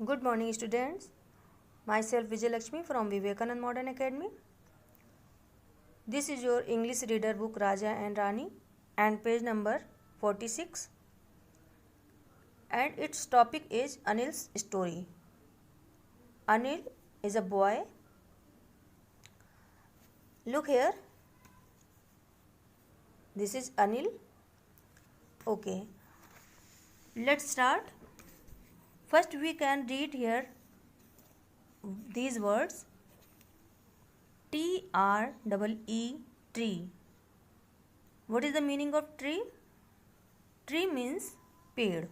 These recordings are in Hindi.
Good morning, students. Myself Vijay Lakshmi from Vivekanand Modern Academy. This is your English reader book Raja and Rani and page number 46. And its topic is Anil's story. Anil is a boy. Look here. This is Anil. Okay. Let's start. First we can read here these words. TREE, tree. What is the meaning of tree? Tree means पेड़.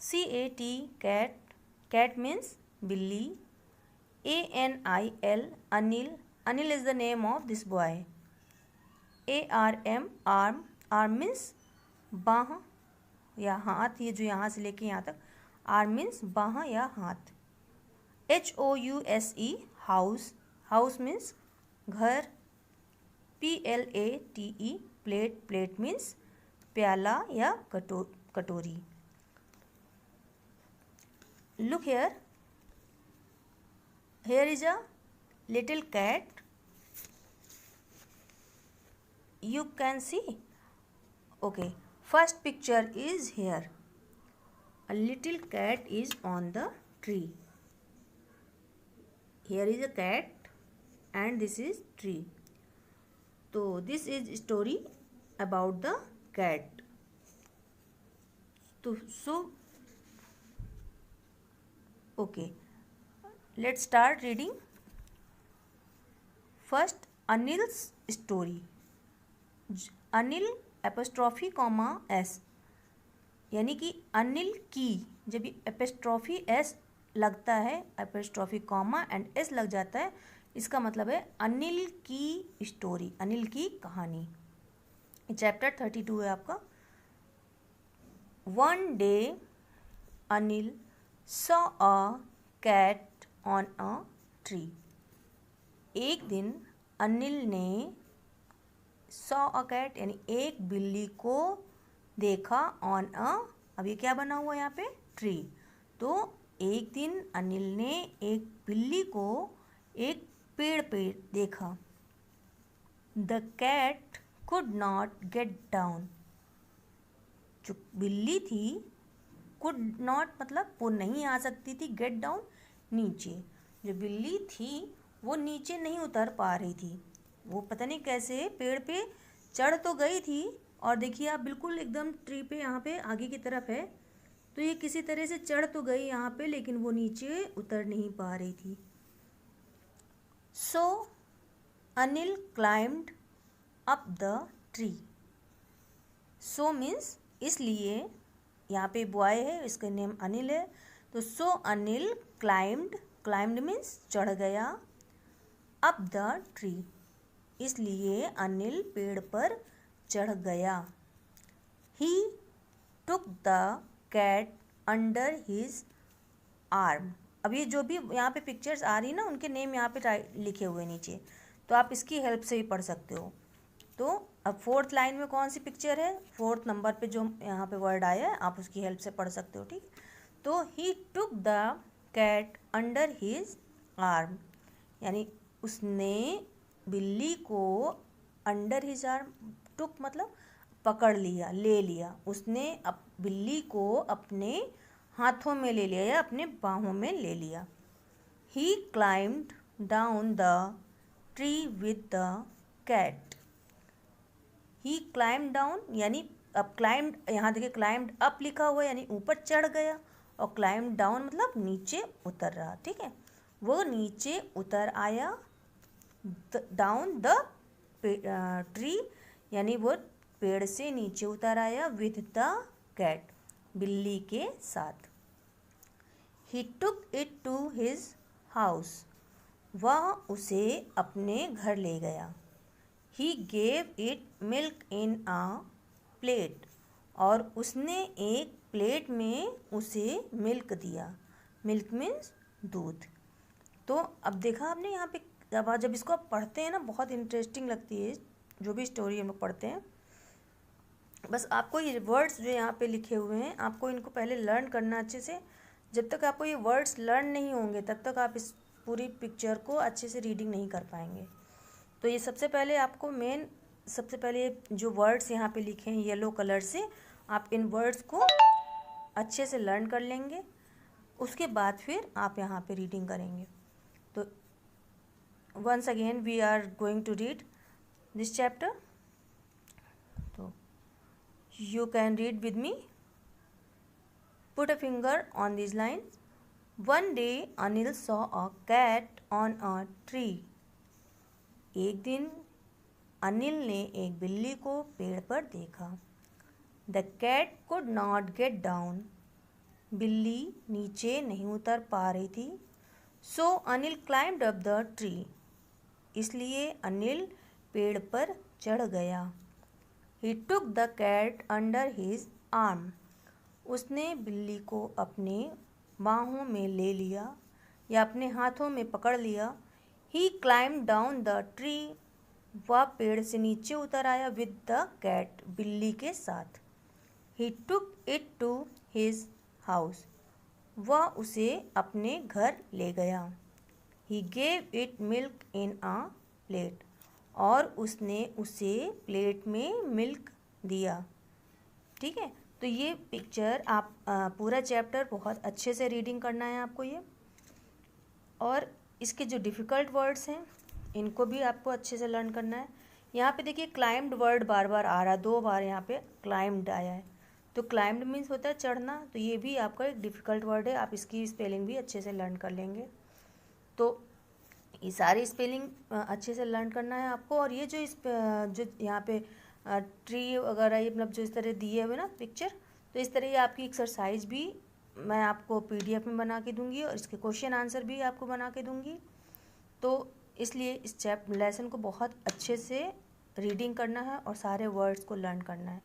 CAT, cat. Cat means billy. ANIL, Anil. Anil is the name of this boy. ARM, arm. Arm means बाह या हाथ, ये जो यहाँ से लेके यहाँ तक. आर्म मीन्स बाह या हाथ. HOUSE, house. हाउस मीन्स घर. PLATE, plate. प्लेट मीन्स प्याला या कटोरी. Look here. Here is a little cat. You can see. Okay. First picture is here. A little cat is on the tree. Here is a cat and this is tree. So this is story about the cat. So okay, let's start reading. First, Anil's story. Anil apostrophe comma S, यानी कि अनिल की जब एपोस्ट्रॉफी एस लगता है, एपोस्ट्रॉफी कॉमा एंड एस लग जाता है, इसका मतलब है अनिल की स्टोरी, अनिल की कहानी. चैप्टर 32 है आपका. One day Anil saw a cat on a tree. एक दिन अनिल ने सॉ अ कैट यानी एक बिल्ली को देखा ऑन अ, अब ये क्या बना हुआ यहाँ पे, ट्री. तो एक दिन अनिल ने एक बिल्ली को एक पेड़ पे देखा. The cat could not get down. जो बिल्ली थी, कुड नॉट मतलब वो नहीं आ सकती थी, गेट डाउन नीचे. जो बिल्ली थी वो नीचे नहीं उतर पा रही थी. वो पता नहीं कैसे पेड़ पे चढ़ तो गई थी, और देखिए आप बिल्कुल एकदम ट्री पे यहाँ पे आगे की तरफ है, तो ये किसी तरह से चढ़ तो गई यहाँ पे, लेकिन वो नीचे उतर नहीं पा रही थी. So Anil climbed up the tree. So means इसलिए, यहाँ पे बॉय है, इसका नेम अनिल है, तो सो अनिल क्लाइम्ड, क्लाइम्ड मीन्स चढ़ गया, अप द ट्री, इसलिए अनिल पेड़ पर चढ़ गया. He took the cat under his arm. अब ये जो भी यहाँ पे पिक्चर्स आ रही ना, उनके नेम यहाँ पे लिखे हुए नीचे, तो आप इसकी हेल्प से भी पढ़ सकते हो. तो अब फोर्थ लाइन में कौन सी पिक्चर है, फोर्थ नंबर पे जो यहाँ पे वर्ड आया है, आप उसकी हेल्प से पढ़ सकते हो. ठीक. तो he took the cat under his arm, यानी उसने बिल्ली को अंडर हिज आर्म, टुक मतलब पकड़ लिया, ले लिया. उसने बिल्ली को अपने हाथों में ले लिया या अपने बाहों में ले लिया. He climbed down the tree with the cat. He climbed down यानी अब क्लाइम्ड, यहाँ देखिए क्लाइम्ड अप लिखा हुआ है यानी ऊपर चढ़ गया, और क्लाइम्ड डाउन मतलब नीचे उतर रहा. ठीक है, वो नीचे उतर आया. डाउन द ट्री यानी वो पेड़ से नीचे उतर आया. विथ द कैट, बिल्ली के साथ. He took it to his house. वह उसे अपने घर ले गया. He gave it milk in a plate. और उसने एक प्लेट में उसे मिल्क दिया. मिल्क मीन्स दूध. तो अब देखा आपने यहाँ पे, जब इसको आप पढ़ते हैं ना, बहुत इंटरेस्टिंग लगती है जो भी स्टोरी हम लोग पढ़ते हैं. बस आपको ये वर्ड्स जो यहाँ पे लिखे हुए हैं, आपको इनको पहले लर्न करना अच्छे से, जब तक आपको ये वर्ड्स लर्न नहीं होंगे तब तक आप इस पूरी पिक्चर को अच्छे से रीडिंग नहीं कर पाएंगे। तो ये सबसे पहले आपको सबसे पहले जो वर्ड्स यहाँ पे लिखे हैं येलो कलर से, आप इन वर्ड्स को अच्छे से लर्न कर लेंगे। उसके बाद फिर आप यहाँ पे रीडिंग करेंगे। तो once again we are going to read this chapter. तो you can read with me. Put a finger on these lines. One day Anil saw a cat on a tree. एक दिन अनिल ने एक बिल्ली को पेड़ पर देखा। The cat could not get down. बिल्ली नीचे नहीं उतर पा रही थी। So Anil climbed up the tree. इसलिए अनिल पेड़ पर चढ़ गया। He took the cat under his arm. उसने बिल्ली को अपने बाहों में ले लिया या अपने हाथों में पकड़ लिया। ही क्लाइम्ब डाउन द ट्री। वह पेड़ से नीचे उतर आया विद द कैट, बिल्ली के साथ। He took it to his house. वह उसे अपने घर ले गया। He gave it milk in a plate. और उसने उसे प्लेट में मिल्क दिया। ठीक है, तो ये पिक्चर आप पूरा चैप्टर बहुत अच्छे से रीडिंग करना है आपको ये। और इसके जो डिफ़िकल्ट वर्ड्स हैं इनको भी आपको अच्छे से लर्न करना है। यहाँ पे देखिए क्लाइम्ड वर्ड बार बार आ रहा है, 2 बार यहाँ पे क्लाइम्ड आया है। तो क्लाइम्ड मीन्स होता है चढ़ना, तो ये भी आपका एक डिफ़िकल्ट वर्ड है। आप इसकी स्पेलिंग भी अच्छे से लर्न कर लेंगे। तो ये सारी स्पेलिंग अच्छे से लर्न करना है आपको। और ये जो यहाँ पे ट्री वगैरह ये मतलब जो इस तरह दिए हुए ना पिक्चर, तो इस तरह ये आपकी एक्सरसाइज भी मैं आपको PDF में बना के दूंगी और इसके क्वेश्चन आंसर भी आपको बना के दूंगी। तो इसलिए इस लेसन को बहुत अच्छे से रीडिंग करना है और सारे वर्ड्स को लर्न करना है।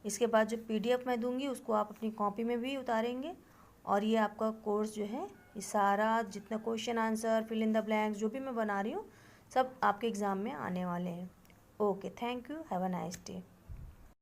इसके बाद जो PDF मैं दूंगी उसको आप अपनी कॉपी में भी उतारेंगे। और ये आपका कोर्स जो है, ये सारा जितना question answer, fill in the blanks जो भी मैं बना रही हूँ, सब आपके एग्ज़ाम में आने वाले हैं। Okay, thank you, have a nice day.